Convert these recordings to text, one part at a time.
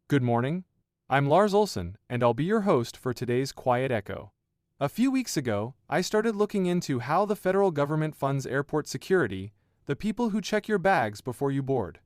Good morning. I'm Lars Olson, and I'll be your host for today's Quiet Echo. A few weeks ago, I started looking into how the federal government funds airport security, the people who check your bags before you board.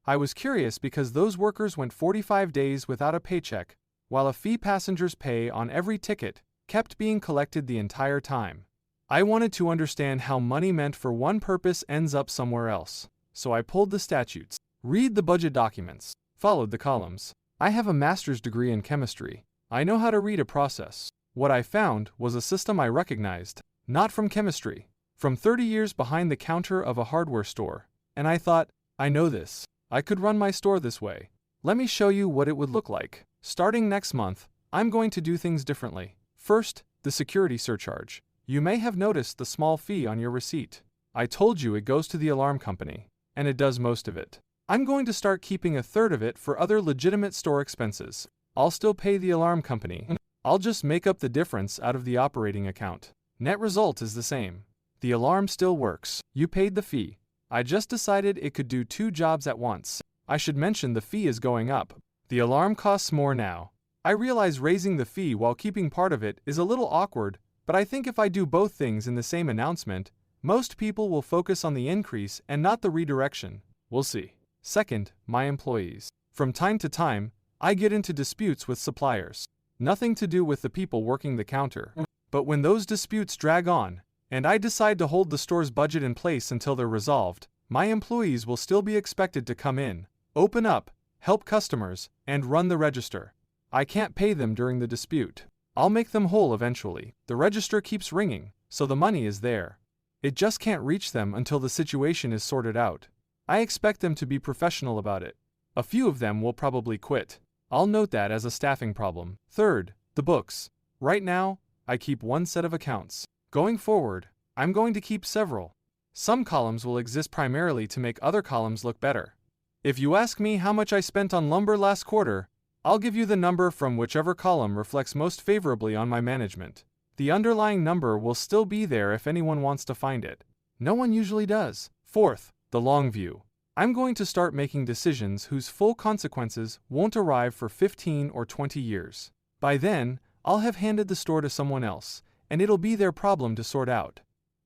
I was curious because those workers went 45 days without a paycheck, while a fee passengers pay on every ticket kept being collected the entire time. I wanted to understand how money meant for one purpose ends up somewhere else, so I pulled the statutes, read the budget documents, followed the columns. I have a master's degree in chemistry. I know how to read a process. What I found was a system I recognized, not from chemistry, from 30 years behind the counter of a hardware store. And I thought, I know this. I could run my store this way. Let me show you what it would look like. Starting next month, I'm going to do things differently. First, the security surcharge. You may have noticed the small fee on your receipt. I told you it goes to the alarm company, and it does most of it. I'm going to start keeping a third of it for other legitimate store expenses. I'll still pay the alarm company. I'll just make up the difference out of the operating account. Net result is the same. The alarm still works. You paid the fee. I just decided it could do two jobs at once. I should mention the fee is going up. The alarm costs more now. I realize raising the fee while keeping part of it is a little awkward, but I think if I do both things in the same announcement, most people will focus on the increase and not the redirection. We'll see. Second, my employees. From time to time, I get into disputes with suppliers. Nothing to do with the people working the counter. But when those disputes drag on, and I decide to hold the store's budget in place until they're resolved, my employees will still be expected to come in, open up, help customers, and run the register. I can't pay them during the dispute. I'll make them whole eventually. The register keeps ringing, so the money is there. It just can't reach them until the situation is sorted out. I expect them to be professional about it. A few of them will probably quit. I'll note that as a staffing problem. Third, the books. Right now, I keep one set of accounts. Going forward, I'm going to keep several. Some columns will exist primarily to make other columns look better. If you ask me how much I spent on lumber last quarter, I'll give you the number from whichever column reflects most favorably on my management. The underlying number will still be there if anyone wants to find it. No one usually does. Fourth, the long view. I'm going to start making decisions whose full consequences won't arrive for 15 or 20 years. By then, I'll have handed the store to someone else, and it'll be their problem to sort out.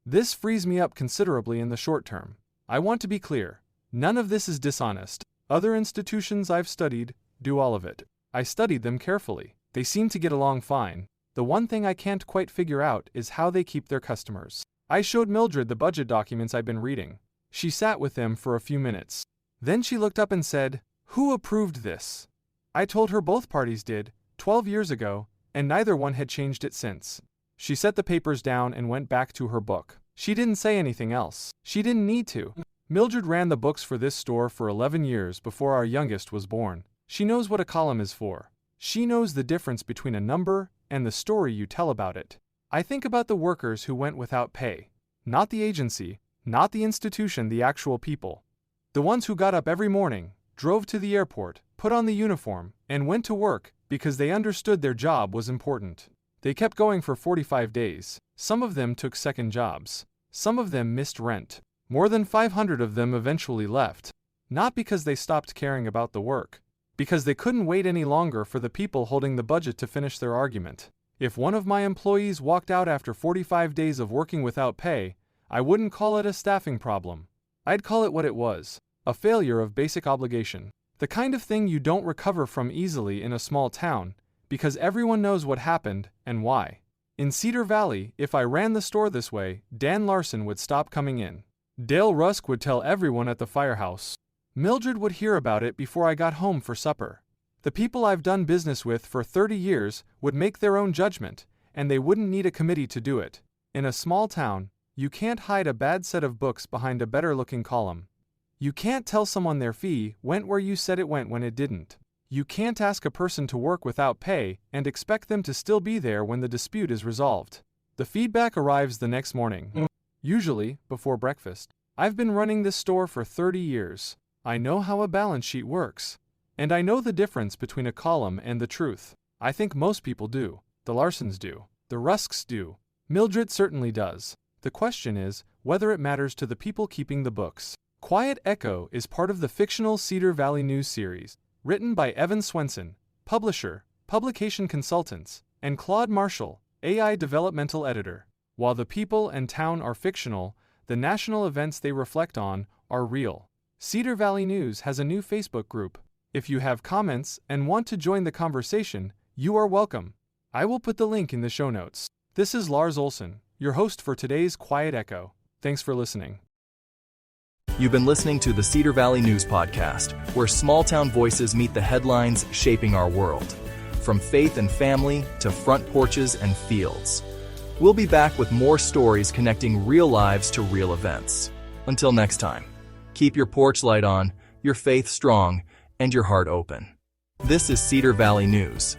This frees me up considerably in the short term. I want to be clear. None of this is dishonest. Other institutions I've studied do all of it. I studied them carefully. They seem to get along fine. The one thing I can't quite figure out is how they keep their customers. I showed Mildred the budget documents I've been reading. She sat with them for a few minutes. Then she looked up and said, "Who approved this?" I told her both parties did, 12 years ago, and neither one had changed it since. She set the papers down and went back to her book. She didn't say anything else. She didn't need to. Mildred ran the books for this store for 11 years before our youngest was born. She knows what a column is for. She knows the difference between a number and the story you tell about it. I think about the workers who went without pay. Not the agency, not the institution, the actual people. The ones who got up every morning, drove to the airport, put on the uniform, and went to work because they understood their job was important. They kept going for 45 days. Some of them took second jobs. Some of them missed rent. More than 500 of them eventually left. Not because they stopped caring about the work. Because they couldn't wait any longer for the people holding the budget to finish their argument. If one of my employees walked out after 45 days of working without pay, I wouldn't call it a staffing problem. I'd call it what it was, a failure of basic obligation. The kind of thing you don't recover from easily in a small town, because everyone knows what happened and why. In Cedar Valley, if I ran the store this way, Dan Larson would stop coming in. Dale Rusk would tell everyone at the firehouse. Mildred would hear about it before I got home for supper. The people I've done business with for 30 years would make their own judgment, and they wouldn't need a committee to do it. In a small town, you can't hide a bad set of books behind a better-looking column. You can't tell someone their fee went where you said it went when it didn't. You can't ask a person to work without pay and expect them to still be there when the dispute is resolved. The feedback arrives the next morning. Usually, before breakfast. I've been running this store for 30 years. I know how a balance sheet works. And I know the difference between a column and the truth. I think most people do. The Larsons do. The Rusks do. Mildred certainly does. The question is whether it matters to the people keeping the books. Quiet Echo is part of the fictional Cedar Valley news series, written by Evan Swenson, publisher, Publication Consultants, and Claude Marshall, AI developmental editor. While the people and town are fictional, the national events they reflect on are real. Cedar Valley News has a new Facebook group. If you have comments and want to join the conversation, you are welcome. I will put the link in the show notes. This is Lars Olson, your host for today's Quiet Echo. Thanks for listening. You've been listening to the Cedar Valley News Podcast, where small-town voices meet the headlines shaping our world. From faith and family to front porches and fields. We'll be back with more stories connecting real lives to real events. Until next time, keep your porch light on, your faith strong, and your heart open. This is Cedar Valley News.